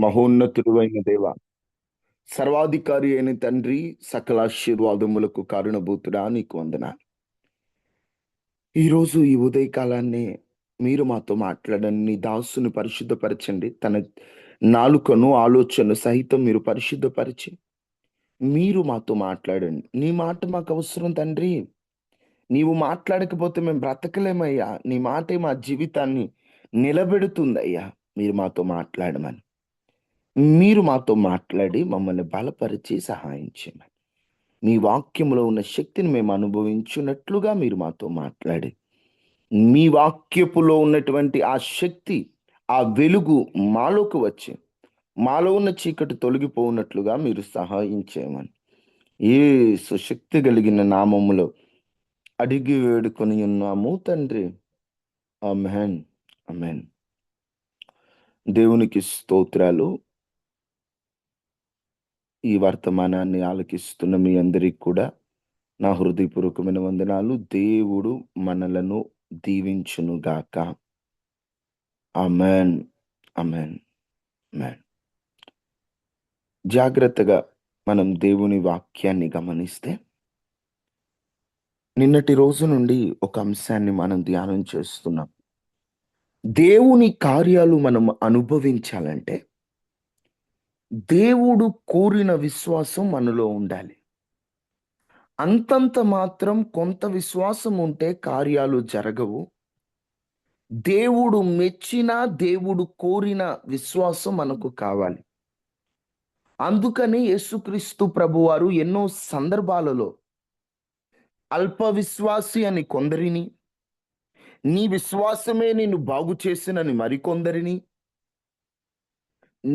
మహోన్నతుడు అయిన దేవ, సర్వాధికారి అయిన తండ్రి, సకల ఆశీర్వాదములకు కారణభూతుడా నీకు వందనాలు. ఈరోజు ఈ ఉదయకాలాన్ని మీరు మాతో మాట్లాడండి. నీ దాసుని పరిశుద్ధపరచండి. తన నాలుకను ఆలోచన సహితం మీరు పరిశుద్ధపరిచి మీరు మాతో మాట్లాడండి. నీ మాట మాకు అవసరం తండ్రి. నీవు మాట్లాడకపోతే మేము బ్రతకలేమయ్యా. నీ మాటే మా జీవితాన్ని నిలబెడుతుందయ్యా. మీరు మాతో మాట్లాడమని, మీరు మాతో మాట్లాడి మమ్మల్ని బలపరిచి సహాయం చేయమని, మీ వాక్యములో ఉన్న శక్తిని మేము అనుభవించున్నట్లుగా మీరు మాతో మాట్లాడి, మీ వాక్యపులో ఉన్నటువంటి ఆ శక్తి, ఆ వెలుగు మాలోకి వచ్చి మాలో ఉన్న చీకటి తొలగిపోనట్లుగా మీరు సహాయం చేయమని ఏ సుశక్తి కలిగిన నామములో అడిగి వేడుకొని ఉన్నాము తండ్రి. ఆమేన్. ఆమేన్. దేవునికి స్తోత్రాలు. ఈ వర్తమానాన్ని ఆలకిస్తున్న మీ అందరికి కూడా నా హృదయపూర్వకమైన వందనాలు. దేవుడు మనలను దీవించును గాక. ఆమేన్. ఆమేన్. ఆమేన్. జాగ్రత్తగా మనం దేవుని వాక్యాన్ని గమనిస్తే, నిన్నటి రోజు నుండి ఒక అంశాన్ని మనం ధ్యానం చేస్తున్నాం. దేవుని కార్యాలు మనం అనుభవించాలంటే దేవుడు కోరిన విశ్వాసం మనలో ఉండాలి. అంతంత మాత్రం కొంత విశ్వాసం ఉంటే కార్యాలు జరగవు. దేవుడు మెచ్చిన, దేవుడు కోరిన విశ్వాసం మనకు కావాలి. అందుకని యేసుక్రీస్తు ప్రభువారు ఎన్నో సందర్భాలలో అల్ప విశ్వాసి అని కొందరిని, నీ విశ్వాసమే నిన్ను బాగు చేసినని మరికొందరిని,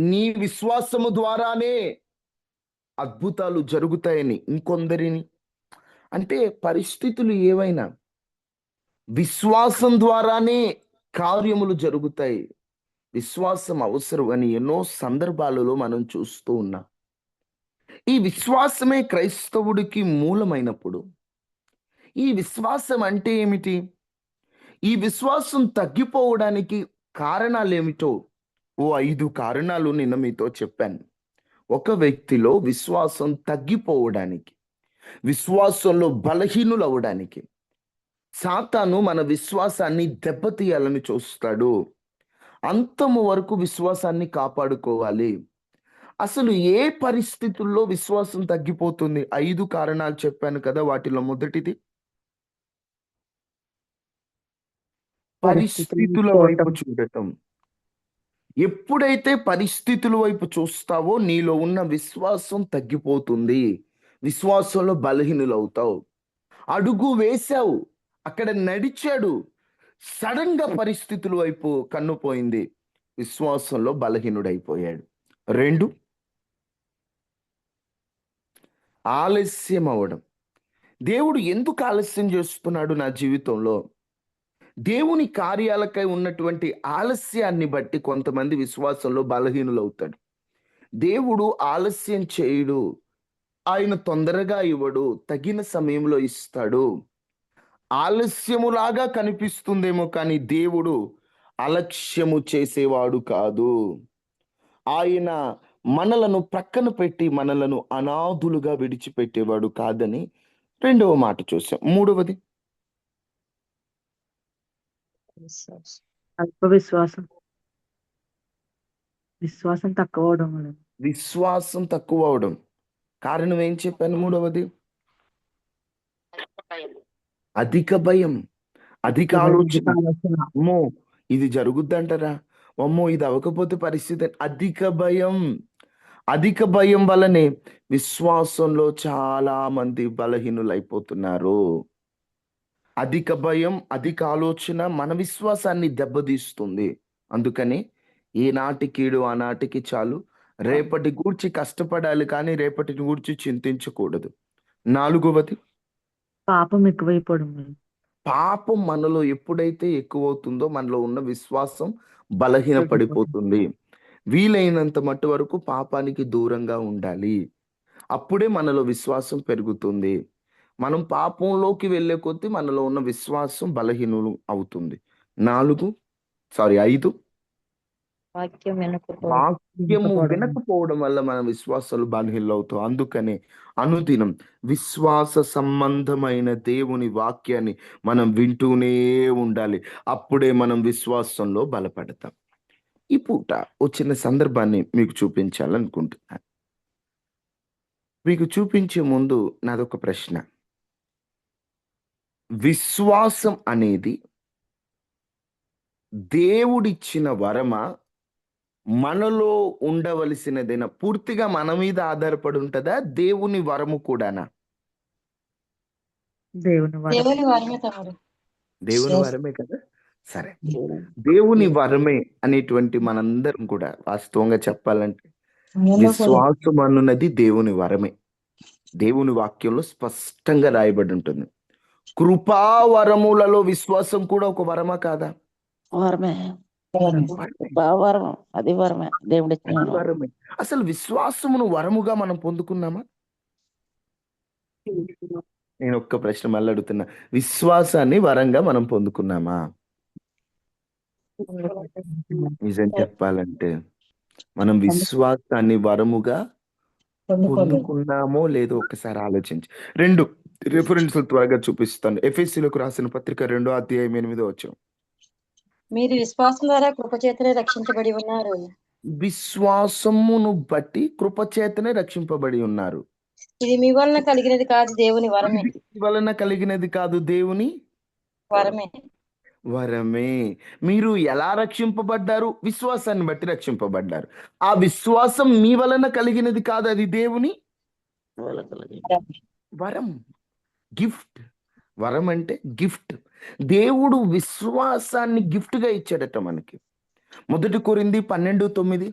నీ విశ్వాసము ద్వారానే అద్భుతాలు జరుగుతాయని ఇంకొందరిని, అంటే పరిస్థితులు ఏవైనా విశ్వాసం ద్వారానే కార్యములు జరుగుతాయి, విశ్వాసం అవసరం అని ఎన్నో సందర్భాలలో మనం చూస్తూ ఉన్నాం. ఈ విశ్వాసమే క్రైస్తవుడికి మూలమైనప్పుడు ఈ విశ్వాసం అంటే ఏమిటి? ఈ విశ్వాసం తగ్గిపోవడానికి కారణాలేమిటో ఓ 5 కారణాలు నిన్న మీతో చెప్పాను. ఒక వ్యక్తిలో విశ్వాసం తగ్గిపోవడానికి, విశ్వాసంలో బలహీనులవ్వడానికి సాతాను మన విశ్వాసాన్ని దెబ్బతీయాలని చూస్తాడు. అంతము వరకు విశ్వాసాన్ని కాపాడుకోవాలి. అసలు ఏ పరిస్థితుల్లో విశ్వాసం తగ్గిపోతుంది? 5 కారణాలు చెప్పాను కదా! వాటిలో మొదటిది పరిస్థితులను పరిస్థితుల వైపు చూడటం. చూడటం. ఎప్పుడైతే పరిస్థితుల వైపు చూస్తావో నీలో ఉన్న విశ్వాసం తగ్గిపోతుంది. విశ్వాసంలో బలహీనులవుతావు. అడుగు వేశావు, అక్కడ నడిచాడు. సడన్‌గా పరిస్థితుల వైపు కన్ను పోయింది. విశ్వాసంలో బలహీనుడైపోయాడు. 2 ఆలస్యం అవ్వడం. దేవుడు ఎందుకు ఆలస్యం చేస్తున్నాడు నా జీవితంలో? దేవుని కార్యాలకై ఉన్నటువంటి ఆలస్యాన్ని బట్టి కొంతమంది విశ్వాసంలో బలహీనులవుతాడు. దేవుడు ఆలస్యం చేయడు. ఆయన తొందరగా ఇవ్వడు. తగిన సమయంలో ఇస్తాడు. ఆలస్యములాగా కనిపిస్తుందేమో కానీ దేవుడు అలక్ష్యము చేసేవాడు కాదు. ఆయన మనలను ప్రక్కన పెట్టి మనలను అనాథులుగా విడిచిపెట్టేవాడు కాదని రెండవ మాట చూసాం. మూడవది అల్ప విశ్వాసం. విశ్వాసం తక్కువ అవడం వలన విశ్వాసం తక్కువ అవడం. కారణం ఏం చెప్పాను? మూడవది అధిక భయం, అధిక ఆలోచన. ఆలోచన. అమ్మో, ఇది జరుగుద్దంటారా? అమ్మో, ఇది అవ్వకపోతే పరిస్థితి. అధిక భయం. అధిక భయం వల్లనే విశ్వాసంలో చాలా మంది బలహీనులైపోతున్నారు. అధిక భయం, అధిక ఆలోచన మన విశ్వాసాన్ని దెబ్బతీస్తుంది. అందుకని ఈనాటి కీడు ఆనాటికి చాలు. రేపటి గూర్చి కష్టపడాలి కానీ రేపటిని గూర్చి చింతించకూడదు. నాలుగవది పాపం ఎక్కువైపోవడం వలన పాపం మనలో ఎప్పుడైతే ఎక్కువవుతుందో మనలో ఉన్న విశ్వాసం బలహీనపడిపోతుంది. వీలైనంత మట్టు వరకు పాపానికి దూరంగా ఉండాలి. అప్పుడే మనలో విశ్వాసం పెరుగుతుంది. మనం పాపంలోకి వెళ్ళే కొద్దీ మనలో ఉన్న విశ్వాసం బలహీనులు అవుతుంది. 5 వాక్యం వినకపోవడం. వాక్యము వినకపోవడం. వినకపోవడం వల్ల మన విశ్వాసాలు బలహీనవుతాం. అందుకనే అనుదినం విశ్వాస సంబంధమైన దేవుని వాక్యాన్ని మనం వింటూనే ఉండాలి. అప్పుడే మనం విశ్వాసంలో బలపడతాం. ఈ పూట ఓ చిన్న సందర్భాన్ని మీకు చూపించాలనుకుంటున్నాను. మీకు చూపించే ముందు నాదొక ప్రశ్న. విశ్వాసం అనేది దేవుడిచ్చిన వరమా? మనలో ఉండవలసినదేనా? పూర్తిగా మన మీద ఆధారపడి ఉంటుందా? దేవుని వరము కూడానా? దేవుని వరం. దేవుని వరమే తమ్ముడు. దేవుని Yes. వరమే కదా. సరే, దేవుని వరమే అనేటువంటి మనందరం కూడా వాస్తవంగా చెప్పాలంటే విశ్వాసం అన్నది దేవుని వరమే. దేవుని వాక్యంలో స్పష్టంగా రాయబడి ఉంటుంది. కృపావరములలో విశ్వాసం కూడా ఒక వరమా కాదా? వరమే వరమే. వరం అది వరమే దేవుడి అది వరమే. అసలు విశ్వాసమును వరముగా మనం పొందుకున్నామా? నేను ఒక్క ప్రశ్న మళ్ళీ అడుగుతున్నా. విశ్వాసాన్ని వరంగా మనం పొందుకున్నామా? నిజం చెప్పాలంటే మనం విశ్వాసాన్ని వరముగా పొందుకున్నామో లేదో ఒకసారి ఆలోచించి 2 రిఫరెన్స్లు త్వరగా చూపిస్తాను. ఎఫెసీయులకు రాసిన పత్రిక 2వ అధ్యాయం 8వ వచనం. మీరు విశ్వాసం ద్వారా కృపచేతనే రక్షించబడి ఉన్నారు. విశ్వాసమును బట్టి కృపచేతనే రక్షింపబడి ఉన్నారు. ఇది మీ వలన కలిగినది కాదు, దేవుని వరమే. ఇది మీ వలన కలిగినది కాదు, దేవుని వరమే. వరమే. మీరు ఎలా రక్షింపబడ్డారు? విశ్వాసాన్ని బట్టి రక్షింపబడ్డారు. ఆ విశ్వాసం మీ వలన కలిగినది కాదు, అది దేవుని వరం, గిఫ్ట్. వరం అంటే గిఫ్ట్. దేవుడు విశ్వాసాన్ని గిఫ్ట్ గా ఇచ్చాడట మనకి. 1 కొరింథీ 12:9.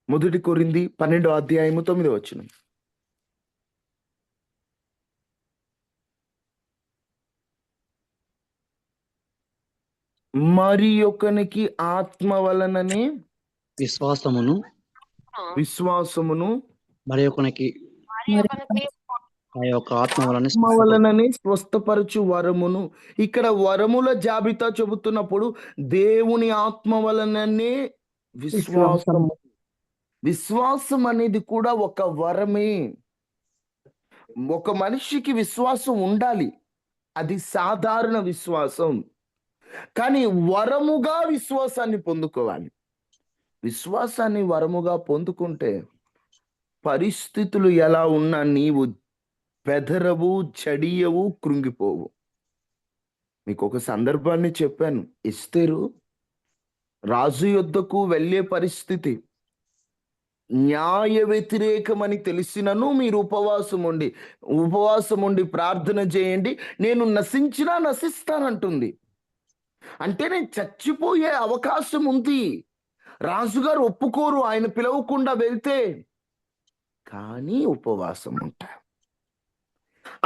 1 కొరింథీ 12వ అధ్యాయము 9వ వచనం. మరి ఒకనికి ఆత్మ వలననే విశ్వాసమును మరి ఒకనికి ఆ యొక్క ఆత్మ వలన ఆత్మ వలననే స్వస్థపరచు వరమును. ఇక్కడ వరముల జాబితా చెబుతున్నప్పుడు దేవుని ఆత్మ వలననే విశ్వాసము. విశ్వాసం అనేది కూడా ఒక వరమే. ఒక మనిషికి విశ్వాసం ఉండాలి, అది సాధారణ విశ్వాసం. కానీ వరముగా విశ్వాసాన్ని పొందుకోవాలి. విశ్వాసాన్ని వరముగా పొందుకుంటే పరిస్థితులు ఎలా ఉన్నా నీవు బెదరవు, చడియవు, కృంగిపోవు. మీకు ఒక సందర్భాన్ని చెప్పాను. ఎస్తేరు రాజు యొద్దకు వెళ్ళే పరిస్థితి. న్యాయ వ్యతిరేకమని తెలిసినను మీరు ఉపవాసం ఉండి ప్రార్థన చేయండి, నేను నశించినా నశిస్తానంటుంది. అంటే నేను చచ్చిపోయే అవకాశం ఉంది. రాజుగారు ఒప్పుకోరు ఆయన పిలవకుండా వెళ్తే. కానీ ఉపవాసం ఉంటారు.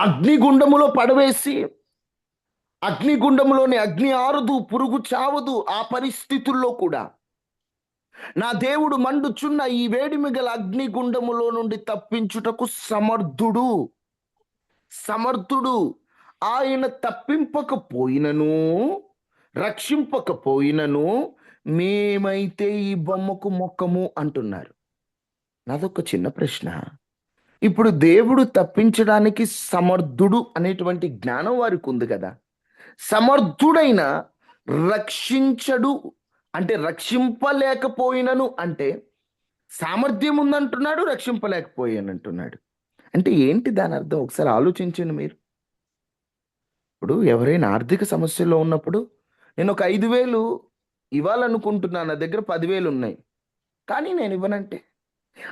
అగ్నిగుండములో పడవేసి అగ్నిగుండములోని అగ్ని ఆరదు, పురుగు చావదు. ఆ పరిస్థితుల్లో కూడా నా దేవుడు మండుచున్న ఈ వేడిమి గల అగ్నిగుండములో నుండి తప్పించుటకు సమర్థుడు. ఆయన తప్పింపకపోయినను రక్షింపకపోయినను మేమైతే ఈ బొమ్మకు మొక్కము అంటున్నారు. నాదొక చిన్న ప్రశ్న. ఇప్పుడు దేవుడు తప్పించడానికి సమర్థుడు అనేటువంటి జ్ఞానం వారికి ఉంది కదా. సమర్థుడైన రక్షించడు అంటే రక్షింపలేకపోయినను అంటే సామర్థ్యం ఉందంటున్నాడు, రక్షింపలేకపోయానంటున్నాడు. అంటే ఏంటి దాని అర్థం? ఒకసారి ఆలోచించండి మీరు. ఇప్పుడు ఎవరైనా ఆర్థిక సమస్యలో ఉన్నప్పుడు నేను ఒక 5,000 ఇవ్వాలనుకుంటున్నాను, నా దగ్గర 10,000 ఉన్నాయి, కానీ నేను ఇవ్వనంటే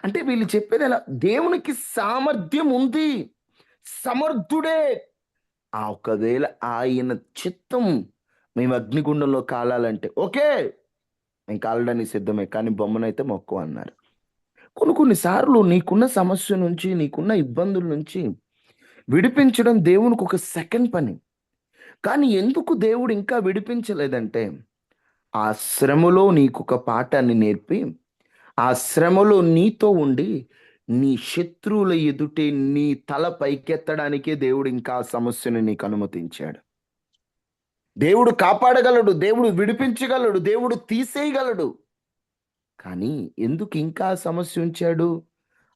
అంటే వీళ్ళు చెప్పేది ఎలా? దేవునికి సామర్థ్యం ఉంది, సమర్థుడే. ఒకవేళ ఆయన చిత్తం మేము అగ్నిగుండంలో కాలాలంటే ఓకే, నేను కాలడానికి సిద్ధమే, కానీ బొమ్మనైతే మొక్కు అన్నారు. కొన్నిసార్లు నీకున్న సమస్య నుంచి, నీకున్న ఇబ్బందుల నుంచి విడిపించడం దేవునికి ఒక సెకండ్ పని. కానీ ఎందుకు దేవుడు ఇంకా విడిపించలేదంటే ఆ శ్రమలో నీకు ఒక పాఠాన్ని నేర్పి, ఆ శ్రమలో నీతో ఉండి నీ శత్రువుల ఎదుటే నీ తల పైకెత్తడానికే దేవుడు ఇంకా ఆ సమస్యను నీకు అనుమతించాడు. దేవుడు కాపాడగలడు, దేవుడు విడిపించగలడు, దేవుడు తీసేయగలడు. కానీ ఎందుకు ఇంకా ఆ సమస్య ఉంచాడు?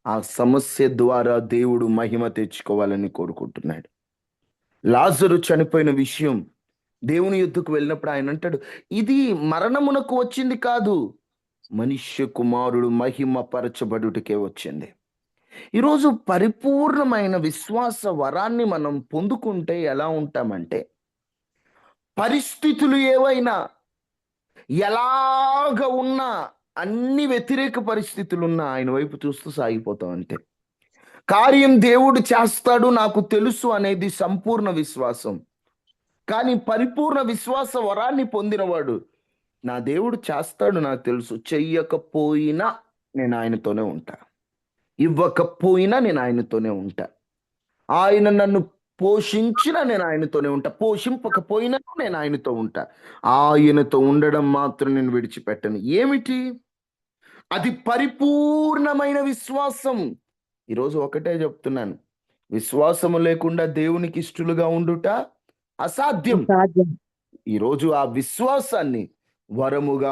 ఆ సమస్య ద్వారా దేవుడు మహిమ తెచ్చుకోవాలని కోరుకుంటున్నాడు. లాజరు చనిపోయిన విషయం దేవుని యొద్దకు వెళ్ళినప్పుడు ఆయన అంటాడు, ఇది మరణమునకు వచ్చింది కాదు, మనుష్య కుమారుడు మహిమ పరచబడుటకే వచ్చింది. ఈరోజు పరిపూర్ణమైన విశ్వాస వరాన్ని మనం పొందుకుంటే ఎలా ఉంటామంటే, పరిస్థితులు ఏవైనా ఎలాగ ఉన్నా, అన్ని వ్యతిరేక పరిస్థితులున్నా ఆయన వైపు చూస్తూ సాగిపోతాం అంతే. కార్యం దేవుడు చేస్తాడు నాకు తెలుసు అనేది సంపూర్ణ విశ్వాసం. కానీ పరిపూర్ణ విశ్వాస వరాన్ని పొందినవాడు, నా దేవుడు చేస్తాడు నాకు తెలుసు, చెయ్యకపోయినా నేను ఆయనతోనే ఉంటా, ఇవ్వకపోయినా నేను ఆయనతోనే ఉంటా, ఆయన నన్ను పోషించినా నేను ఆయనతోనే ఉంటా, పోషింపకపోయినా నేను ఆయనతో ఉంటా, ఆయనతో ఉండడం మాత్రం నేను విడిచిపెట్టను. ఏమిటి అది? పరిపూర్ణమైన విశ్వాసం. ఈరోజు ఒకటే చెప్తున్నాను, విశ్వాసము లేకుండా దేవునికి ఇష్టలుగా ఉండుట అసాధ్యం. సాధ్యం. ఈరోజు ఆ విశ్వాసాన్ని వరముగా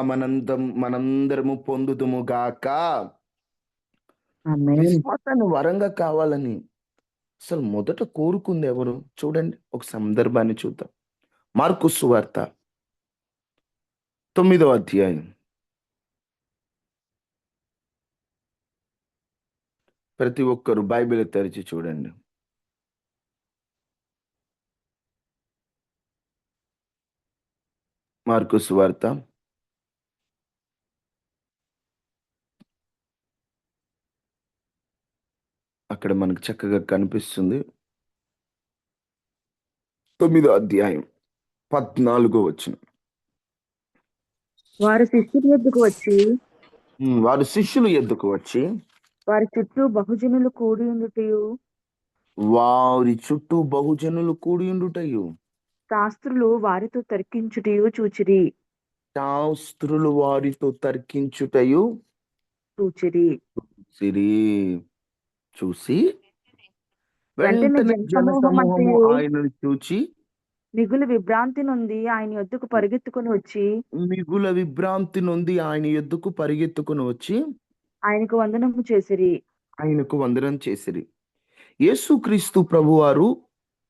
మనందరము పొందుదుము గాక. ఆమేన్. విశ్వాసాన్ని వరంగా కావాలని అసలు మొదట కోరుకుంది ఎవరు? చూడండి, ఒక సందర్భాన్ని చూద్దాం. మార్కు సువార్త 9వ అధ్యాయం. ప్రతి ఒక్కరు బైబిల్ తెరిచి చూడండి. మార్కు సువార్త అక్కడ మనకు చక్కగా కనిపిస్తుంది. 9వ అధ్యాయం 14వ వచనం. వారు శిష్యుల యొద్దకు వచ్చి వారు శిష్యులు ఎద్దుకు వచ్చి వారి చుట్టూ బహుజనులు కూడి ఉండుటయు, వారి చుట్టూ బహుజనులు కూడి ఉండుటయు, శాస్త్రులు వారితో తర్కించుటయు చూచిరి. శాస్త్రులు వారితో తర్కించుటయు సిరి చూసి వెంటనే జనసమూహము ఆయనను చూచి మిగులు విభ్రాంతి నుండి ఆయన యొద్దకు పరిగెత్తుకుని వచ్చి మిగుల విభ్రాంతి నుండి ఆయన యొద్దకు పరిగెత్తుకుని వచ్చి ఆయనకు వందనము చేసిరి. ఆయనకు వందనం చేసిరి. యేసుక్రీస్తు ప్రభువారు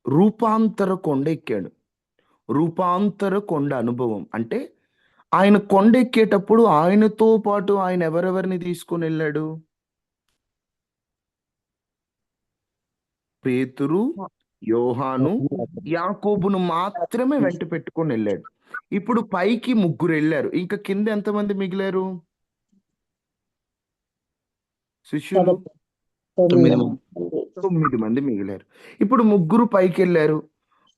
రూపాంతర కొండ ఎక్కాడు. రూపాంతర కొండ అనుభవం అంటే ఆయన కొండ ఎక్కేటప్పుడు ఆయనతో పాటు ఆయన ఎవరెవరిని తీసుకొని వెళ్ళాడు? పేతురు, యోహాను, యాకోబును మాత్రమే వెంట పెట్టుకొని వెళ్ళాడు. ఇప్పుడు పైకి ముగ్గురు వెళ్ళారు, ఇంకా కింద ఎంతమంది మిగిలారు? శిష్యులు 9 మంది మిగిలారు. ఇప్పుడు ముగ్గురు పైకి వెళ్ళారు.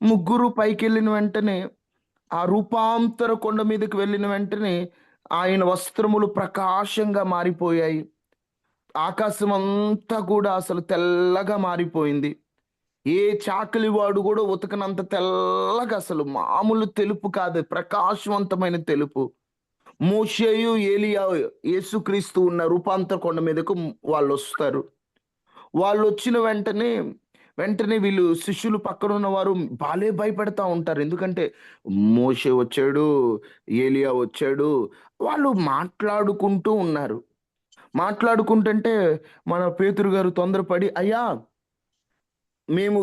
ముగ్గురు పైకి వెళ్ళిన వెంటనే, ఆ రూపాంతర కొండ మీదకి వెళ్ళిన వెంటనే ఆయన వస్త్రములు ప్రకాశంగా మారిపోయాయి. ఆకాశం అంతా కూడా అసలు తెల్లగా మారిపోయింది. ఏ చాకలి వాడు కూడా ఉతకనంత తెల్లగా, అసలు మామూలు తెలుపు కాదు, ప్రకాశవంతమైన తెలుపు. మోషేయు ఏలియా యేసుక్రీస్తు ఉన్న రూపాంతర కొండ మీదకు వాళ్ళు వస్తారు. వాళ్ళు వచ్చిన వెంటనే వీళ్ళు శిష్యులు పక్కన ఉన్నవారు బాలే భయపడతా ఉంటారు. ఎందుకంటే మోషే వచ్చాడు, ఏలియా వచ్చాడు, వాళ్ళు మాట్లాడుకుంటూ ఉన్నారు. మాట్లాడుకుంటుంటే మన పేతురు గారు తొందరపడి, అయ్యా మేము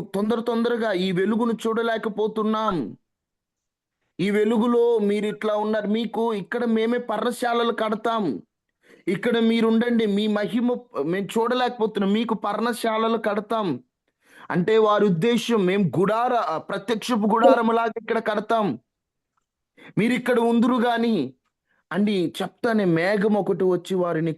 తొందరగా ఈ వెలుగును చూడలేకపోతున్నాం, ఈ వెలుగులో మీరు ఇట్లా ఉన్నారు, మీకు ఇక్కడ మేమే పర్ణశాలలు కడతాం, ఇక్కడ మీరుండండి, మీ మహిమ మేము చూడలేకపోతున్నాం, మీకు పర్ణశాలలు కడతాం అంటే వారి ఉద్దేశం, మేము ప్రత్యక్షపు గుడారములాగా ఇక్కడ కడతాం, మీరు ఇక్కడ ఉందురు గాని అని చెప్తానే మేఘం ఒకటి వచ్చి వారిని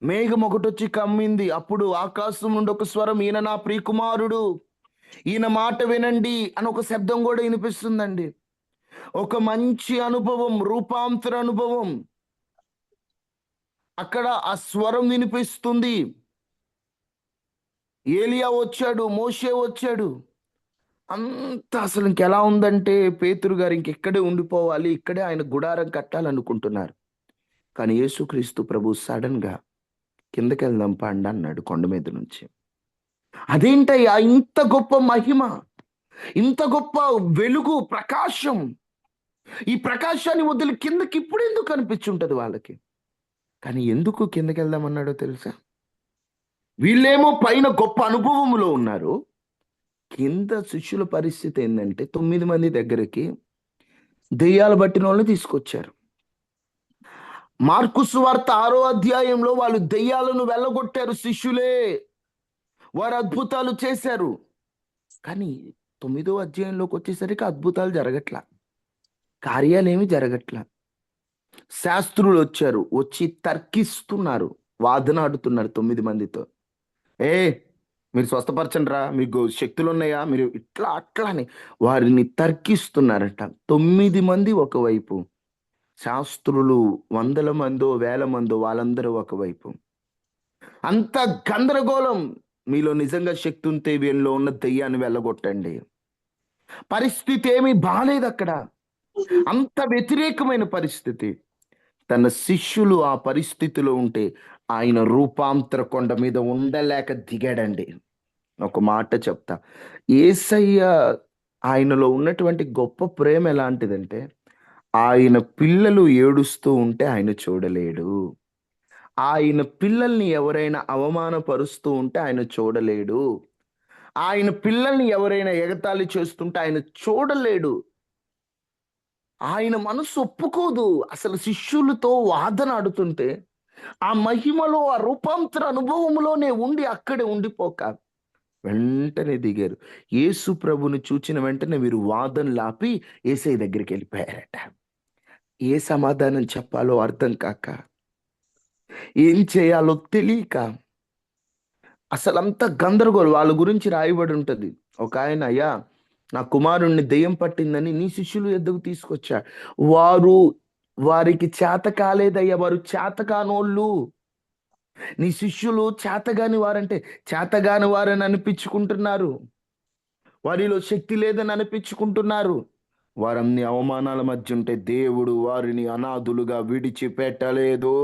మేఘం ఒకటి వచ్చి కమ్మింది. అప్పుడు ఆకాశం నుండి ఒక స్వరం, ఈయన నా ప్రియకుమారుడు, ఈయన మాట వినండి అని ఒక శబ్దం కూడా వినిపిస్తుందండి. ఒక మంచి అనుభవం, రూపాంతర అనుభవం. అక్కడ ఆ స్వరం వినిపిస్తుంది. ఏలియా వచ్చాడు, మోషే వచ్చాడు. అంత అసలు ఇంకెలా ఉందంటే పేతురు గారు ఇంకెక్కడే ఉండిపోవాలి, ఇక్కడే ఆయన గుడారం కట్టాలనుకుంటున్నారు. కానీ యేసుక్రీస్తు ప్రభు సడన్ గా కిందకి వెళ్దాం పండి అన్నాడు కొండ మీద నుంచి. అదేంటయ్యా ఇంత గొప్ప మహిమ, ఇంత గొప్ప వెలుగు, ప్రకాశం, ఈ ప్రకాశాన్ని వదిలి కిందకి ఇప్పుడు ఎందుకు కనిపించుంటది వాళ్ళకి? కానీ ఎందుకు కిందకి వెళ్దామన్నాడో తెలుసా? వీళ్ళేమో పైన గొప్ప అనుభవములో ఉన్నారు. కింద శిష్యుల పరిస్థితి ఏంటంటే 9 మంది దగ్గరికి దెయ్యాలు పట్టిన వాళ్ళని తీసుకొచ్చారు. మార్కు సువార్త 6వ అధ్యాయంలో వాళ్ళు దెయ్యాలను వెళ్ళగొట్టారు శిష్యులే. వారు అద్భుతాలు చేశారు. కానీ 9వ అధ్యాయంలోకి వచ్చేసరికి అద్భుతాలు జరగట్లా, కార్యాలేమి జరగట్లా. శాస్త్రులు వచ్చారు, వచ్చి తర్కిస్తున్నారు, వాదనాడుతున్నారు 9 మందితో. ఏ మీరు స్వస్థపరచండి రా, మీకు శక్తులు ఉన్నాయా, మీరు ఇట్లా అట్లా అని వారిని తర్కిస్తున్నారట. 9 మంది ఒకవైపు, శాస్త్రులు 100 మందో 1000 మందో వాళ్ళందరూ ఒకవైపు. అంత గందరగోళం. మీలో నిజంగా శక్తి ఉంటే వీళ్ళలో ఉన్న దెయ్యాన్ని వెళ్ళగొట్టండి. పరిస్థితి ఏమీ బాలేదు అక్కడ, అంత వ్యతిరేకమైన పరిస్థితి. తన శిష్యులు ఆ పరిస్థితిలో ఉంటే ఆయన రూపాంతర కొండ మీద ఉండలేక దిగాడండి. ఒక మాట చెప్తా, యేసయ్య ఆయనలో ఉన్నటువంటి గొప్ప ప్రేమ ఎలాంటిదంటే, ఆయన పిల్లలు ఏడుస్తూ ఉంటే ఆయన చూడలేడు. ఆయన పిల్లల్ని ఎవరైనా అవమానపరుస్తూ ఉంటే ఆయన చూడలేడు. ఆయన పిల్లల్ని ఎవరైనా ఎగతాళి చేస్తుంటే ఆయన చూడలేడు. ఆయన మనసు ఒప్పుకోదు. అసలు శిష్యులతో వాదన ఆడుతుంటే ఆ మహిమలో, ఆ రూపాంతర అనుభవంలోనే ఉండి అక్కడే ఉండిపోక వెంటనే దిగారు. యేసు ప్రభుని చూచిన వెంటనే వీరు వాదనలు ఆపి యేసయ్య దగ్గరికి వెళ్ళిపోయారట. ఏ సమాధానం చెప్పాలో అర్థం కాక, ఏం చేయాలో తెలియక, అసలంతా గందరగోళం. వాళ్ళ గురించి రాయబడి ఉంటది. ఒక ఆయన, అయ్యా నా కుమారుణ్ణి దెయ్యం పట్టిందని నీ శిష్యులు ఎద్దకు తీసుకొచ్చా, వారికి చేత కాలేదయ్యా, వారు చేతకానోళ్ళు. నీ శిష్యులు చేతగాని వారంటే చేతగాని వారని అనిపించుకుంటున్నారు, వారిలో శక్తి లేదని అనిపించుకుంటున్నారు. వారన్ని అవమానాల మధ్య ఉంటే దేవుడు వారిని అనాథులుగా విడిచిపెట్టలేదు.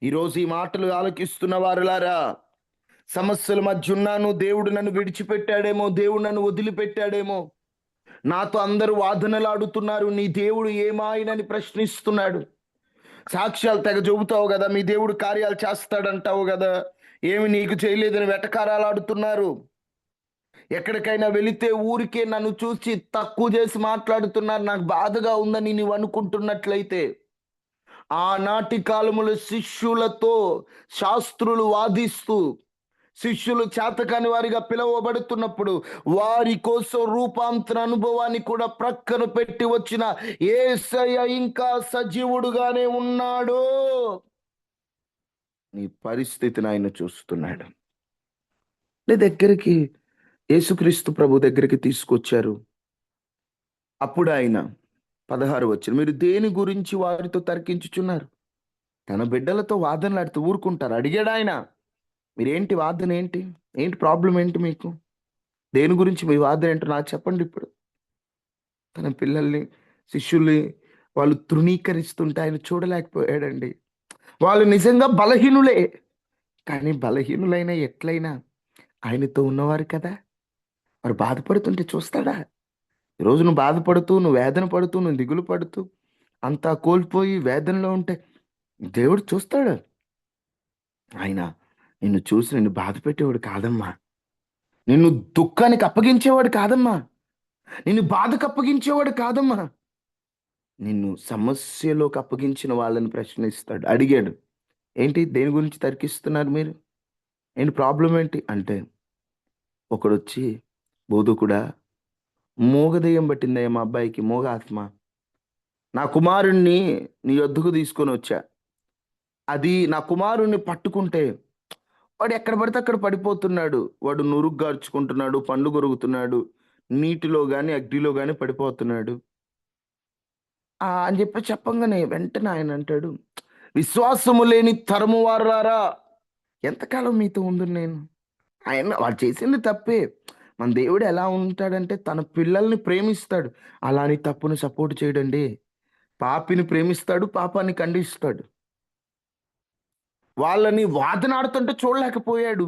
ఈరోజు ఈ మాటలు ఆలకిస్తున్న వారులారా, సమస్యల మధ్య ఉన్నాను, దేవుడు నన్ను విడిచిపెట్టాడేమో, దేవుడు నన్ను వదిలిపెట్టాడేమో, నాతో అందరూ వాదనలాడుతున్నారు, నీ దేవుడు ఏమాయనని ప్రశ్నిస్తున్నాడు. సాక్ష్యాలు తెగ చెబుతావు కదా, మీ దేవుడు కార్యాలు చేస్తాడంటావు కదా, ఏమి నీకు చేయలేదని వెటకారాలు ఆడుతున్నారు. ఎక్కడికైనా వెళితే ఊరికే నన్ను చూసి తక్కువ చేసి మాట్లాడుతున్నారు, నాకు బాధగా ఉందని నీవు అనుకుంటున్నట్లయితే, ఆనాటి కాలములో శిష్యులతో శాస్త్రులు వాదిస్తూ శిష్యులు చేతకాని వారిగా పిలువబడుతున్నప్పుడు వారి కోసం రూపాంతర అనుభవాన్ని కూడా ప్రక్కన పెట్టి వచ్చిన యేసయ్య ఇంకా సజీవుడుగానే ఉన్నాడు. నీ పరిస్థితిని ఆయన చూస్తున్నాడు. నీ దగ్గరికి యేసుక్రీస్తు ప్రభు దగ్గరికి తీసుకొచ్చారు. అప్పుడు ఆయన 16 వచ్చిన, మీరు దేని గురించి వారితో తర్కించుచున్నారు? తన బిడ్డలతో వాదనలాడుతూ ఊరుకుంటారు. అడిగాడు ఆయన, మీరేంటి వాదన, ఏంటి ప్రాబ్లం, ఏంటి మీకు, దేని గురించి మీ వాదన ఏంటో నాకు చెప్పండి ఇప్పుడు. తన పిల్లల్ని, శిష్యుల్ని వాళ్ళు తృణీకరిస్తుంటే ఆయన చూడలేకపోయాడండి. వాళ్ళు నిజంగా బలహీనులే, కానీ బలహీనులైనా ఎట్లయినా ఆయనతో ఉన్నవారు కదా. వారు బాధపడుతుంటే చూస్తాడా? ఈరోజు నువ్వు బాధపడుతూ, నువ్వు వేదన పడుతూ, నువ్వు దిగులు పడుతూ, అంతా కోల్పోయి వేదనలో ఉంటే దేవుడు చూస్తాడు. ఆయన నిన్ను చూసి నిన్ను బాధ పెట్టేవాడు కాదమ్మా, నిన్ను దుఃఖానికి అప్పగించేవాడు కాదమ్మా, నిన్ను బాధకు అప్పగించేవాడు కాదమ్మా. నిన్ను సమస్యలోకి అప్పగించిన వాళ్ళని ప్రశ్నిస్తాడు. అడిగాడు, ఏంటి దేని గురించి తర్కిస్తున్నారు మీరు, ఏంటి ప్రాబ్లం ఏంటి అంటే, ఒకడొచ్చి, బోధకుడా మూగదయ్యం పట్టిందయ్యా మా అబ్బాయికి, మూగ ఆత్మ, నా కుమారుణ్ణి నీ వద్దకు తీసుకొని వచ్చా, అది నా కుమారుణ్ణి పట్టుకుంటే వాడు ఎక్కడ పడితే అక్కడ పడిపోతున్నాడు, వాడు నురుగు గార్చుకుంటున్నాడు, పండ్లు కొరుకుతున్నాడు, నీటిలో గాని అగ్నిలో గాని పడిపోతున్నాడు అని చెప్పంగానే వెంటనే ఆయన అంటాడు, విశ్వాసము లేని తరము వారారా, ఎంతకాలం మీతో ఉండు నేను. ఆయన వాడు చేసింది తప్పే. మన దేవుడు ఎలా ఉంటాడంటే తన పిల్లల్ని ప్రేమిస్తాడు, అలాని తప్పును సపోర్ట్ చేయడండి. పాపిని ప్రేమిస్తాడు, పాపాన్ని ఖండిస్తాడు. వాళ్ళని వాదనాడుతుంటే చూడలేకపోయాడు.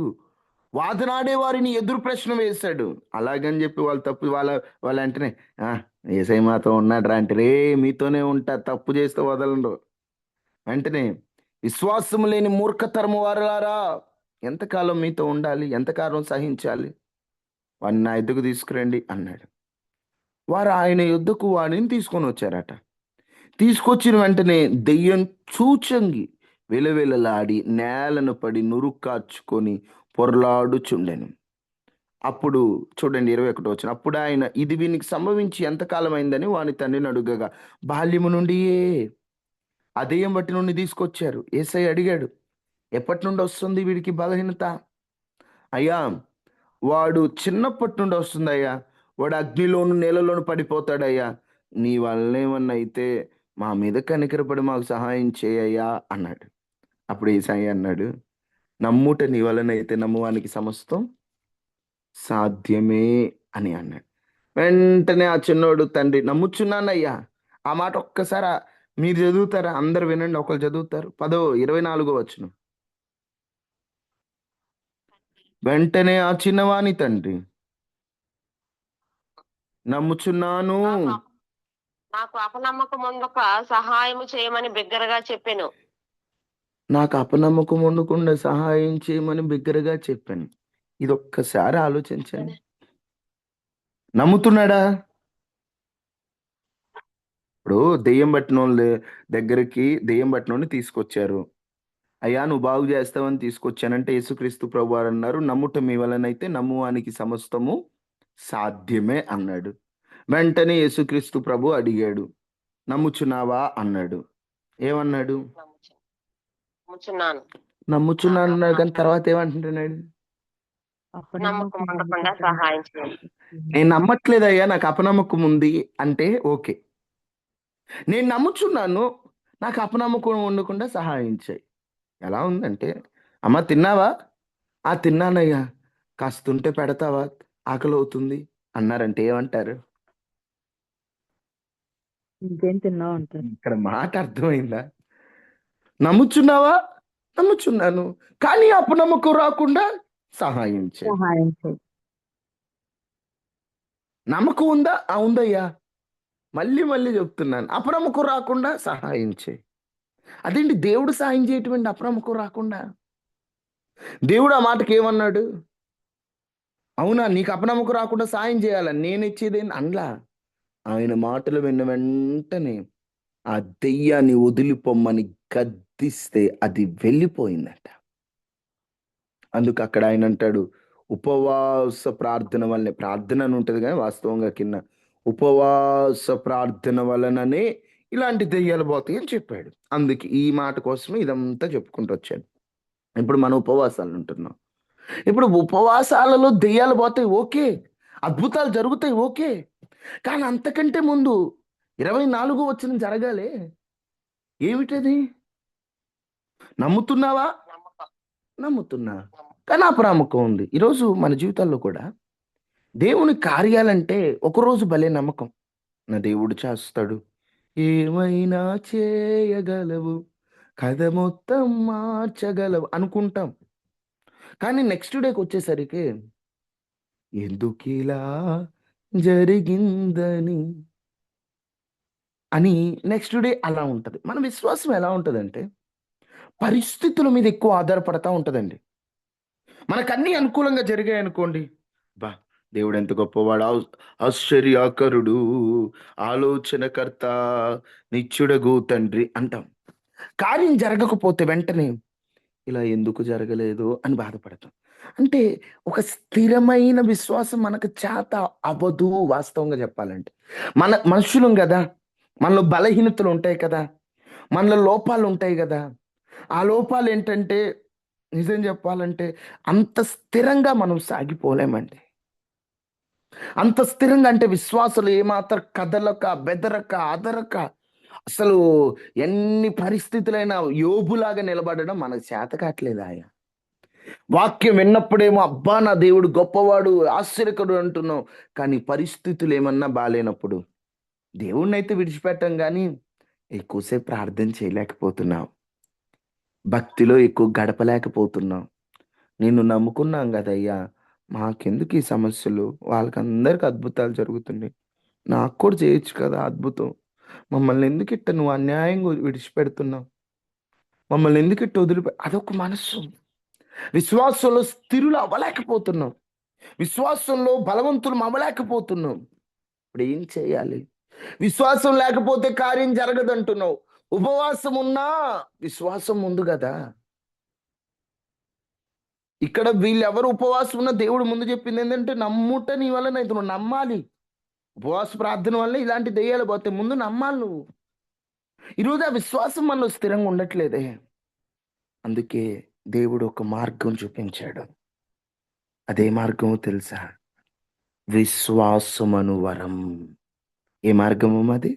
వాదనాడే వారిని ఎదురు ప్రశ్న వేశాడు. అలాగని చెప్పి వాళ్ళు తప్పు వాళ్ళ వెంటనే "ఆ, యేసయ్య మాతో ఉన్నాడు రా" అంటే రే మీతోనే ఉంటా, తప్పు చేస్తే వదలండు. వెంటనే విశ్వాసం లేని మూర్ఖతరము వారులారా, ఎంతకాలం మీతో ఉండాలి, ఎంతకాలం సహించాలి, వాడిని నా ఎద్దుకు తీసుకురండి అన్నాడు. వారు ఆయన యుద్ధకు వాడిని తీసుకొని వచ్చారట. తీసుకొచ్చిన వెంటనే దెయ్యం చూచంగి వెలవెలలాడి నేలను పడి నురుక్కార్చుకొని పొరలాడుచుండెను. అప్పుడు చూడండి 21 వచ్చిన అప్పుడు ఆయన ఇది వీనికి సంభవించి ఎంతకాలం అయిందని వాని తండ్రిని అడుగగా, బాల్యము నుండియే ఆ దెయ్యం బట్టి నుండి తీసుకొచ్చారు. యేసయ్య అడిగాడు, ఎప్పటి నుండి వస్తుంది వీడికి బలహీనత? అయ్యా, వాడు చిన్నప్పటి నుండి వస్తుందయ్యా, వాడు అగ్నిలోను నేలలోను పడిపోతాడయ్యా, నీ వల్లనేమన్నా అయితే మా మీద కనికరపడి మాకు సహాయం చేయయ్యా అన్నాడు. అప్పుడు యేసయ్య అన్నాడు, నమ్ముట నీ వలనైతే నమ్మువానికి సమస్తం సాధ్యమే అని అన్నాడు. వెంటనే ఆ చిన్నోడు తండ్రి నమ్ముచున్నానయ్యా. ఆ మాట ఒక్కసారి మీరు చదువుతారా? అందరు వినండి, ఒకరు చదువుతారు. 24 వచనం. వెంటనే ఆ చిన్నవాని తండ్రి నమ్ముచున్నాను, నాకు అపనమ్మకం ఉండక సహాయం చేయమని బిగ్గరగా చెప్పాను. నాకు అపనమ్మకం ఉండకుండా సహాయం చేయమని బిగ్గరగా చెప్పాను. ఇది ఒక్కసారి ఆలోచించండి. నమ్ముతున్నాడా? ఇప్పుడు దెయ్యం పట్టిన దెయ్యం పట్టినోడిని తీసుకొచ్చారు. అయ్యా నువ్వు బాగు చేస్తావని తీసుకొచ్చానంటే యేసుక్రీస్తు ప్రభువారు అన్నారు, నమ్ముట మీ వలనైతే నమ్మువానికి సమస్తము సాధ్యమే అన్నాడు. వెంటనే యేసుక్రీస్తు ప్రభు అడిగాడు, నమ్ముచున్నావా అన్నాడు. ఏమన్నాడు? నమ్ముచున్నాను. నమ్ముచున్నాను అన్నాడు, కానీ తర్వాత ఏమంటున్నాడు? నమ్మకం ఉండకుండా సహాయం చేయండి. నేను నమ్మట్లేదయ్యా, నాకు అపనమ్మకం ఉంది అంటే ఓకే. నేను నమ్ముచున్నాను, నాకు అపనమ్మకం ఉండకుండా సహాయం చేయి. ఎలా ఉందంటే, అమ్మ తిన్నావా? ఆ తిన్నానయ్యా. కాస్తుంటే పెడతావా, ఆకలి అవుతుంది అన్నారంటే ఏమంటారు? ఇంకేం తిన్నావు అంటారు. ఇక్కడ మాట అర్థమైందా? నమ్ముచున్నావా? నమ్ముచున్నాను, కానీ అపనమ్మకం రాకుండా సహాయం చేయి. సహాయం చేయి. నమ్మకం ఉందా? ఉందయ్యా. మళ్ళీ మళ్ళీ చెప్తున్నాను, అపనమ్మకం రాకుండా సహాయం చేయి. అదేంటి దేవుడు సహాయం చేయటం అపనమ్మకం రాకుండా? దేవుడు ఆ మాటకి ఏమన్నాడు? అవునా, నీకు అపనమ్మకం రాకుండా సాయం చేయాలని నేను ఇచ్చేదేం అనలా. ఆయన మాటలు విన్న వెంటనే ఆ దెయ్యాన్ని వదిలిపోమ్మని గద్దిస్తే అది వెళ్ళిపోయిందంట. అందుకు అక్కడ ఆయన అంటాడు, ఉపవాస ప్రార్థన వల్లనే, ప్రార్థన అని ఉంటుంది కానీ వాస్తవంగా కింద ఉపవాస ప్రార్థన వలననే ఇలాంటి దెయ్యాలు పోతాయి అని చెప్పాడు. అందుకే ఈ మాట కోసమే ఇదంతా చెప్పుకుంటూ వచ్చాడు. ఇప్పుడు మనం ఉపవాసాలు ఉంటున్నాం. ఇప్పుడు ఉపవాసాలలో దెయ్యాలు పోతాయి ఓకే, అద్భుతాలు జరుగుతాయి ఓకే, కానీ అంతకంటే ముందు 24 వచనం జరగాలి. ఏమిటది? నమ్ముతున్నావా? నమ్మకం. నమ్ముతున్నా, కానీ అపనమ్మకం ఉంది. ఈరోజు మన జీవితాల్లో కూడా దేవుని కార్యాలంటే ఒకరోజు భలే నమ్మకం, నా దేవుడు చేస్తాడు, ఏమైనా చేయగలవు, కథ మొత్తం మార్చగలవు అనుకుంటాం. కానీ నెక్స్ట్ డేకి వచ్చేసరికి ఎందుకిలా జరిగిందని అని నెక్స్ట్ డే అలా ఉంటుంది. మన విశ్వాసం ఎలా ఉంటుందంటే పరిస్థితుల మీద ఎక్కువ ఆధారపడతా ఉంటుందండి. మనకన్నీ అనుకూలంగా జరిగాయి అనుకోండి, బా దేవుడు ఎంత గొప్పవాడు, ఆశ్చర్యాకరుడు, ఆలోచనకర్త, నిత్యుడగు తండ్రి అంటాం. కార్యం జరగకపోతే వెంటనే ఇలా ఎందుకు జరగలేదు అని బాధపడతాం. అంటే ఒక స్థిరమైన విశ్వాసం మనకు చేత అవ్వదు. వాస్తవంగా చెప్పాలంటే మనుషులం కదా, మనలో బలహీనతలు ఉంటాయి కదా, మనలో లోపాలు ఉంటాయి కదా. ఆ లోపాలు ఏంటంటే నిజం చెప్పాలంటే అంత స్థిరంగా మనం సాగిపోలేమండి. అంత స్థిరంగా అంటే విశ్వాసాలు ఏమాత్రం కదలక బెదరక అదరక అసలు ఎన్ని పరిస్థితులైనా యోబులాగా నిలబడడం మనకు చేత కావట్లేదు. ఆయన వాక్యం విన్నప్పుడేమో అబ్బా నా దేవుడు గొప్పవాడు ఆశ్చర్యకరుడు అంటున్నాం, కానీ పరిస్థితులు ఏమన్నా బాగాలేనప్పుడు దేవుణ్ణి అయితే విడిచిపెట్టాం, కానీ ఎక్కువసేపు ప్రార్థన చేయలేకపోతున్నాం, భక్తిలో ఎక్కువ గడపలేకపోతున్నాం, నిన్ను నమ్ముకున్నాం కదయ్యా, మాకెందుకు ఈ సమస్యలు, వాళ్ళకందరికి అద్భుతాలు జరుగుతున్నాయి, నాకు కూడా చేయొచ్చు కదా అద్భుతం, మమ్మల్ని ఎందుకు ఇట్ట నువ్వు అన్యాయంగా విడిచిపెడుతున్నావు, మమ్మల్ని ఎందుకు ఇట్ట అదొక మనస్సు. విశ్వాసంలో స్థిరులు అవ్వలేకపోతున్నాం, విశ్వాసంలో బలవంతులు అవ్వలేకపోతున్నాం. ఇప్పుడు ఏం చేయాలి? విశ్వాసం లేకపోతే కార్యం జరగదంటున్నావు, ఉపవాసం ఉన్నా విశ్వాసం ఉంది కదా. ఇక్కడ వీళ్ళెవరు ఉపవాసం ఉన్న దేవుడు ముందు చెప్పింది ఏంటంటే, నమ్ముట నీ వల్ల అయితే నువ్వు నమ్మాలి. ఉపవాస ప్రార్థన వల్ల ఇలాంటి దెయ్యాలు పోతే ముందు నమ్మాలి నువ్వు. ఈరోజు ఆ విశ్వాసం మనలో స్థిరంగా ఉండట్లేదే. అందుకే దేవుడు ఒక మార్గం చూపించాడు. అదే మార్గము తెలుసా? విశ్వాసమను వరం. ఏ మార్గము అది?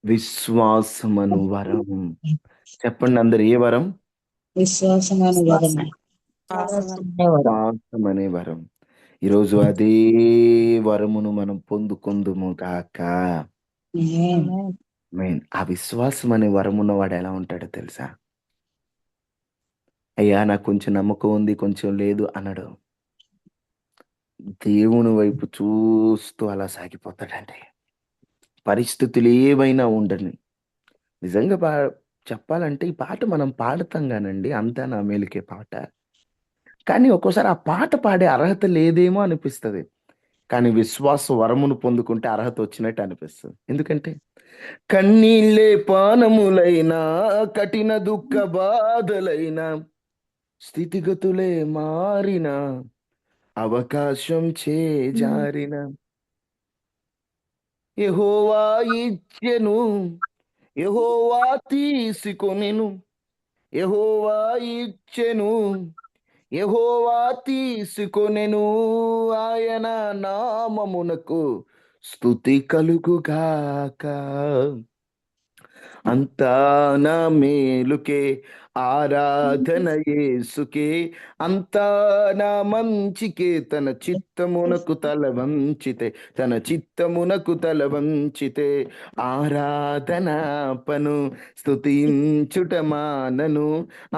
విశ్వాసమను వరం. చెప్పండి అందరు, ఏ వరం? విశ్వాసమైన వరమే. విశ్వాసం అనే వరం. ఈరోజు అదే వరమును మనం పొందుకుందుము కాక. ఆ విశ్వాసం అనే వరమున్న వాడు ఎలా ఉంటాడో తెలుసా? అయ్యా నాకు కొంచెం నమ్మకం ఉంది, కొంచెం లేదు అనడు. దేవుని వైపు చూస్తూ అలా సాగిపోతాడండి. పరిస్థితులు ఏవైనా ఉండని. నిజంగా చెప్పాలంటే ఈ పాట మనం పాడతాం కానండి, అంతా నా మేలుకే పాట. కానీ ఒక్కోసారి ఆ పాట పాడే అర్హత లేదేమో అనిపిస్తుంది. కానీ విశ్వాస వరమును పొందుకుంటే అర్హత వచ్చినట్టు అనిపిస్తుంది. ఎందుకంటే కన్నీళ్ళే పానములైనా, కఠిన దుఃఖ బాధలైనా, స్థితిగతులే మారిన, అవకాశం చేజారిన, యెహోవా ఇచ్చెను, యెహోవా తీసుకొనెను, యెహోవా ఇచ్చెను, యెహోవా తీసుకొనెను, ఆయన నామమునకు స్తుతి కలుగుగాక. అంతా నా మేలుకే, ఆరాధన యేసుకే, అంతా నా మంచికే, తన చిత్తమునకు తల వంచితే, తన చిత్తమునకు తల వంచితే, ఆరాధనాపను స్తుతించుట మానను,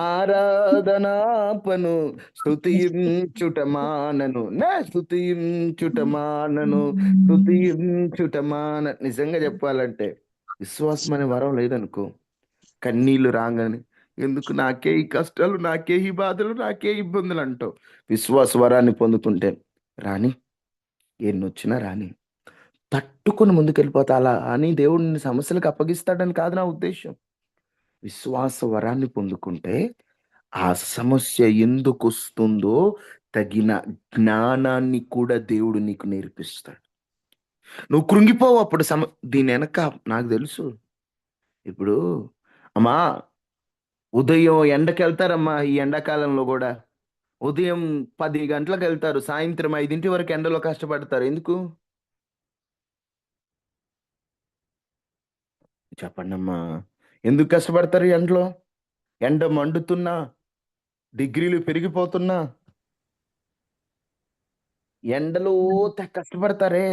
ఆరాధనాపను స్తుతించుట మానను, స్తుతించుట మానను, స్తుతించుట నిజంగా చెప్పాలంటే విశ్వాసం అనే వరం లేదనుకో, కన్నీళ్లు రాగానే ఎందుకు నాకే ఈ కష్టాలు, నాకే ఈ బాధలు, నాకే ఇబ్బందులు అంటావు. విశ్వాస వరాన్ని పొందుకుంటే రాని, ఎన్నొచ్చినా రాని, తట్టుకుని ముందుకెళ్ళిపోతా. అలా అని దేవుడిని సమస్యలకు అప్పగిస్తాడని కాదు నా ఉద్దేశం. విశ్వాస వరాన్ని పొందుకుంటే ఆ సమస్య ఎందుకు వస్తుందో తగిన జ్ఞానాన్ని కూడా దేవుడు నీకు నేర్పిస్తాడు. నువ్వు కృంగిపోవు అప్పుడు. దీని వెనక నాకు తెలుసు. ఇప్పుడు అమ్మా, ఉదయం ఎండకి వెళ్తారమ్మా, ఈ ఎండాకాలంలో కూడా ఉదయం 10 గంటలకు వెళ్తారు, సాయంత్రం 5 వరకు ఎండలో కష్టపడతారు. ఎందుకు చెప్పండి అమ్మా? ఎందుకు కష్టపడతారు ఎండలో? ఎండ మండుతున్నా, డిగ్రీలు పెరిగిపోతున్నా, ఎండలో కష్టపడతారే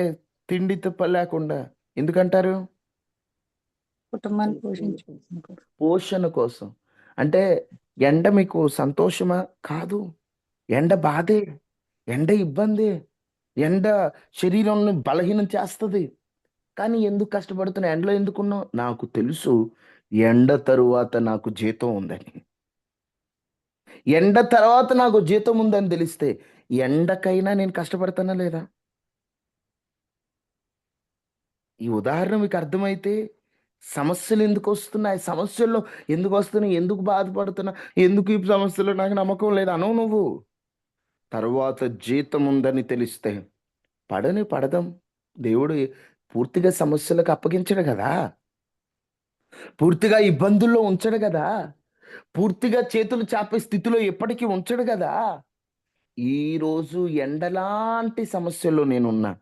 తిండి తిప్ప లేకుండా. ఎందుకంటారు? కుటుంబాన్ని పోషించు. పోషణ కోసం. అంటే ఎండ మీకు సంతోషమా? కాదు. ఎండ బాధే, ఎండ ఇబ్బంది, ఎండ శరీరాన్ని బలహీనం చేస్తుంది. కానీ ఎందుకు కష్టపడుతున్నా? ఎండలో ఎందుకున్నావు? నాకు తెలుసు ఎండ తరువాత నాకు జీతం ఉందని. ఎండ తర్వాత నాకు జీతం ఉందని తెలిస్తే ఎండకైనా నేను కష్టపడతానా లేదా? ఈ ఉదాహరణ మీకు అర్థమైతే సమస్యలు ఎందుకు వస్తున్నాయి, సమస్యల్లో ఎందుకు వస్తున్నాయి, ఎందుకు బాధపడుతున్నా, ఎందుకు ఈ సమస్యలో నాకు నమ్మకం లేదు అనవు నువ్వు. తర్వాత జీతం ఉందని తెలిస్తే పడదాం. దేవుడు పూర్తిగా సమస్యలకు అప్పగించడు కదా, పూర్తిగా ఇబ్బందుల్లో ఉంచడు కదా, పూర్తిగా చేతులు చాపే స్థితిలో ఎప్పటికీ ఉంచడు కదా. ఈరోజు ఎండలాంటి సమస్యలో నేనున్నా,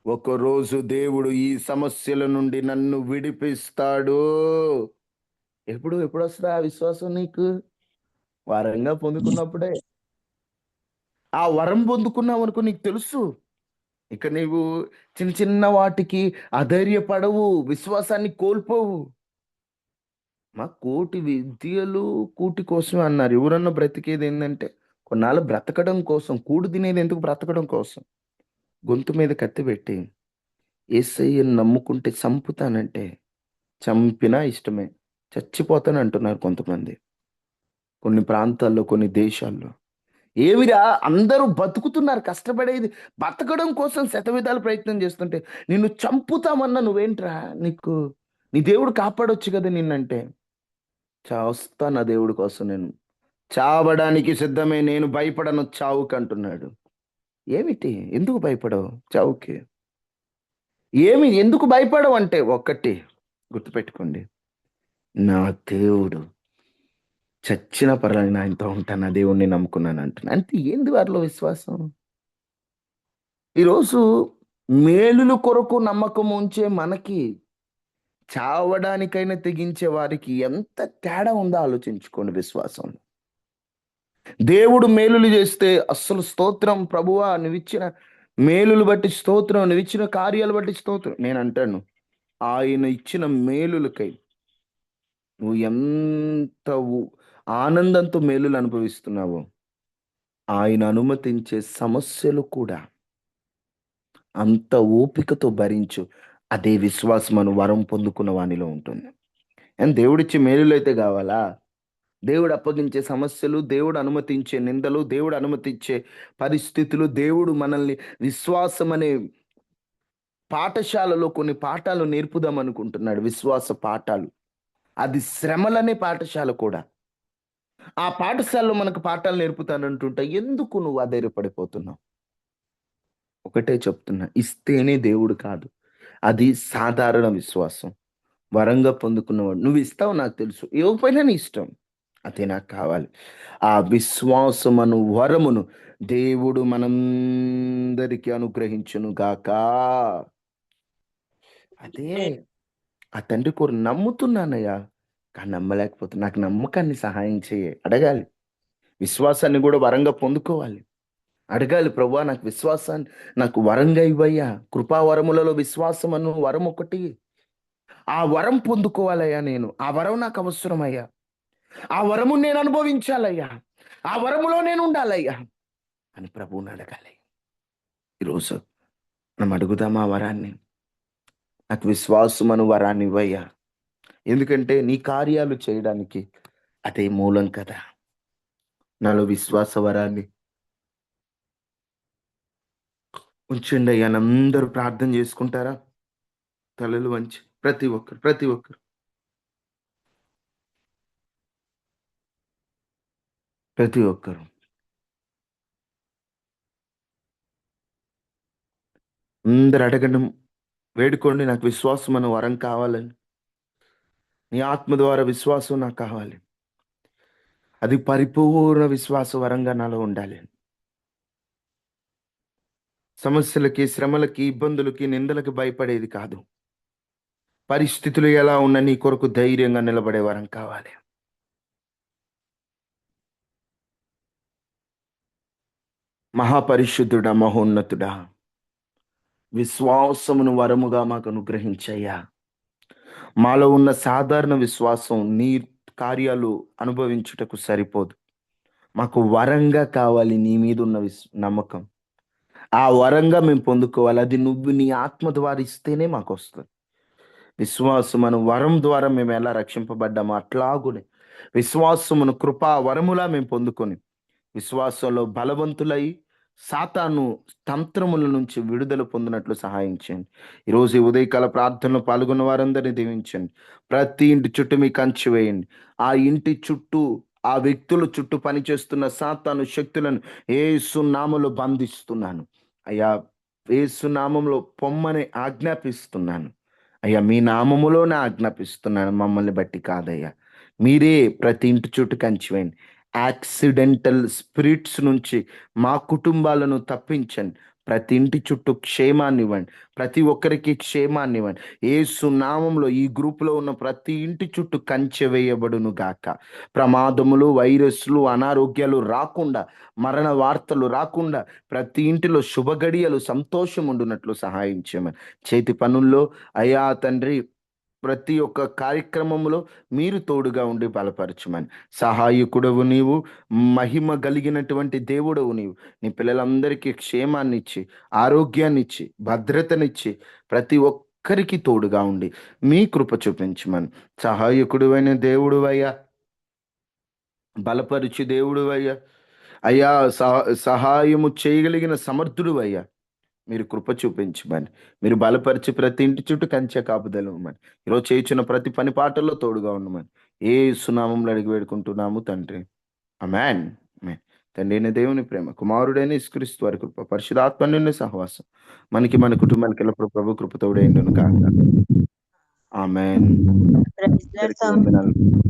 ఒకరోజు దేవుడు ఈ సమస్యల నుండి నన్ను విడిపిస్తాడు. ఎప్పుడు వస్తుందా ఆ విశ్వాసం నీకు? వరంగా పొందుకున్నప్పుడే. ఆ వరం పొందుకున్నావు అనుకో, నీకు తెలుసు ఇక నీవు చిన్న చిన్న వాటికి అధైర్యపడవు, విశ్వాసాన్ని కోల్పోవు. కోటి విద్యలు కూటి కోసమే అన్నారు. ఎవరన్నా బ్రతికేది ఏంటంటే కొన్నాళ్ళు బ్రతకడం కోసం. కూడు తినేది ఎందుకు? బ్రతకడం కోసం. గొంతు మీద కత్తి పెట్టి యేసయ్యని నమ్ముకుంటే చంపుతానంటే చంపినా ఇష్టమే. చచ్చిపోతాను అంటున్నారు కొంతమంది. కొన్ని ప్రాంతాల్లో, కొన్ని దేశాల్లో. ఏమిరా అందరూ బతుకుతున్నారు, కష్టపడేది బతకడం కోసం శతవిధాల ప్రయత్నం చేస్తుంటే నిన్ను చంపుతామన్నా నువ్వేంట్రా? నీ దేవుడు కాపాడొచ్చు కదా నిన్నంటే. చావస్తా నా దేవుడి కోసం నేను. చావడానికి సిద్ధమే, నేను భయపడను చావుకి అంటున్నాడు. ఏమిటి? ఎందుకు భయపడవు చావుకి? ఎందుకు భయపడవు అంటే ఒక్కటి గుర్తుపెట్టుకోండి, నా దేవుడు చచ్చిన పర్లేదు ఆయనతో ఉంటాను, నా దేవుడిని నమ్ముకున్నాను అంటున్నా. అంటే ఏంది వారిలో విశ్వాసం? ఈరోజు మేలుల కొరకు నమ్మకం ఉంచే మనకి చావడానికైనా తెగించే వారికి ఎంత తేడా ఉందో ఆలోచించుకోండి విశ్వాసం. దేవుడు మేలులు చేస్తే అస్సలు స్తోత్రం ప్రభువా, నువ్విచ్చిన మేలులు బట్టి స్తోత్రం, నువ్విచ్చిన కార్యాలు బట్టి స్తోత్రం. నేను అంటాను, ఆయన ఇచ్చిన మేలులకై నువ్వు ఎంత ఆనందంతో మేలులు అనుభవిస్తున్నావో, ఆయన అనుమతించే సమస్యలు కూడా అంత ఓపికతో భరించు. అదే విశ్వాసం అను వరం పొందుకున్న వానిలో ఉంటుంది. అండ్ దేవుడిచ్చే మేలులు అయితే కావాలా? దేవుడు అప్పగించే సమస్యలు, దేవుడు అనుమతించే నిందలు, దేవుడు అనుమతించే పరిస్థితులు, దేవుడు మనల్ని విశ్వాసం అనే పాఠశాలలో కొన్ని పాఠాలు నేర్పుదాం అనుకుంటున్నాడు. విశ్వాస పాఠాలు. అది శ్రమలనే పాఠశాల కూడా. ఆ పాఠశాలలో మనకు పాఠాలు నేర్పుతానంటుంటా ఎందుకు నువ్వు అధైర్యపడిపోతున్నావు? ఒకటే చెప్తున్నా, ఇస్తేనే దేవుడు కాదు, అది సాధారణ విశ్వాసం. వరంగా పొందుకున్నవాడు నువ్వు ఇస్తావు నాకు తెలుసు, ఇవ్వకపోయినా నీ ఇష్టం, అదే నాకు కావాలి. ఆ విశ్వాసం అను వరమును దేవుడు మనందరికీ అనుగ్రహించును గాక. అదే ఆ తండ్రి కోరు. నమ్ముతున్నానయ్యా, కానీ నమ్మలేకపోతే నాకు నమ్మకాన్ని సహాయం చేయ అడగాలి. విశ్వాసాన్ని కూడా వరంగా పొందుకోవాలి. అడగాలి, ప్రభువా నాకు విశ్వాసాన్ని నాకు వరంగా ఇవ్వయ్యా. కృపావరములలో విశ్వాసం అను వరం ఒకటి. ఆ వరం పొందుకోవాలయ్యా నేను. ఆ వరం నాకు అవసరమయ్యా. ఆ వరము నేను అనుభవించాలయ్యా. ఆ వరములో నేను ఉండాలయ్యా అని ప్రభువుని అడగాలి. ఈరోజు మనం అడుగుదామా వరాన్ని? నాకు విశ్వాసం అను వరాన్ని ఇవ్వయ్యా. ఎందుకంటే నీ కార్యాలు చేయడానికి అదే మూలం కదా. నాలో విశ్వాస వరాన్ని ఉంచండి అయ్యా. అందరూ ప్రార్థన చేసుకుంటారా? తలలు వంచి ప్రతి ఒక్కరు అందరు అడగడం, వేడుకోండి, నాకు విశ్వాసం అనే వరం కావాలని. నీ ఆత్మ ద్వారా విశ్వాసం నాకు కావాలి. అది పరిపూర్ణ విశ్వాస వరంగా నాలో ఉండాలి. సమస్యలకి, శ్రమలకి, ఇబ్బందులకి, నిందలకి భయపడేది కాదు. పరిస్థితులు ఎలా ఉన్నా నీ కొరకు ధైర్యంగా నిలబడే వరం కావాలి. మహాపరిశుద్ధుడా, మహోన్నతుడా, విశ్వాసమును వరముగా మాకు అనుగ్రహించయ్యా. మాలో ఉన్న సాధారణ విశ్వాసం నీ కార్యాలు అనుభవించుటకు సరిపోదు. మాకు వరంగా కావాలి నీ మీద ఉన్న నమ్మకం. ఆ వరంగా మేము పొందుకోవాలి. అది నువ్వు నీ ఆత్మ ద్వారా ఇస్తేనే మాకు వస్తుంది. విశ్వాసమును వరం ద్వారా మేము ఎలా రక్షింపబడ్డామో అట్లాగునే విశ్వాసమును కృపా వరములా మేము పొందుకొని విశ్వాసంలో బలవంతులై సాతాను తంత్రముల నుంచి విడుదల పొందినట్లు సహాయం చేయండి. ఈరోజు ఈ ఉదయకాల ప్రార్థనలో పాల్గొన్న వారందరినీ దీవించండి. ప్రతి ఇంటి చుట్టూ మీ కంచె వేయండి. ఆ ఇంటి చుట్టూ, ఆ వ్యక్తుల చుట్టూ పనిచేస్తున్న సాతాను శక్తులను యేసు నామములో బంధిస్తున్నాను అయ్యా. యేసు నామములో పొమ్మని ఆజ్ఞాపిస్తున్నాను అయ్యా. మీ నామములోనే ఆజ్ఞాపిస్తున్నాను, మమ్మల్ని బట్టి కాదయ్యా. మీరే ప్రతి ఇంటి చుట్టూ కంచె వేయండి. యాక్సిడెంటల్ స్పిరిట్స్ నుంచి మా కుటుంబాలను తప్పించండి. ప్రతి ఇంటి చుట్టూ క్షేమాన్ని ఇవ్వండి. ప్రతి ఒక్కరికి క్షేమాన్ని ఇవ్వండి. యేసు నామంలో ఈ గ్రూపులో ఉన్న ప్రతి ఇంటి చుట్టూ కంచె వేయబడును గాక. ప్రమాదములు, వైరస్లు, అనారోగ్యాలు రాకుండా, మరణ వార్తలు రాకుండా ప్రతి ఇంటిలో శుభగడియలు, సంతోషం ఉండునట్లు సహాయం చేయమని. చేతి పనుల్లో అయ్యా తండ్రి ప్రతి ఒక్క కార్యక్రమంలో మీరు తోడుగా ఉండి బలపరచమని. సహాయకుడవు నీవు, మహిమ కలిగినటువంటి దేవుడవు నీవు. నీ పిల్లలందరికీ క్షేమాన్ని ఇచ్చి, ఆరోగ్యాన్ని ఇచ్చి, భద్రతనిచ్చి, ప్రతి ఒక్కరికి తోడుగా ఉండి మీ కృప చూపించమని. సహాయకుడువైన దేవుడువయ్యా, బలపరిచి దేవుడువయ్యా, అయ్యా సహాయము చేయగలిగిన సమర్థుడు అయ్యా, మీరు కృప చూపించమని. మీరు బలపరిచి ప్రతి ఇంటి చుట్టూ కంచె కాపుదల ఇవ్వమని. ఈరోజు చేయించిన ప్రతి పని పాటల్లో తోడుగా ఉండమని యేసు నామములో అడిగి వేడుకుంటున్నాము తండ్రి. ఆమేన్. ఆమేన్. తండ్రి అయిన దేవుని ప్రేమ, కుమారుడైన యేసుక్రీస్తు వారి కృప, పరిశుద్ధాత్మ నుండి సహవాసం మనకి మన కుటుంబానికి ఎల్లప్పుడూ ప్రభు కృప తోడైండును కాక. ఆమేన్. Praise the Lord, అందరికీ sir. వందనాలు.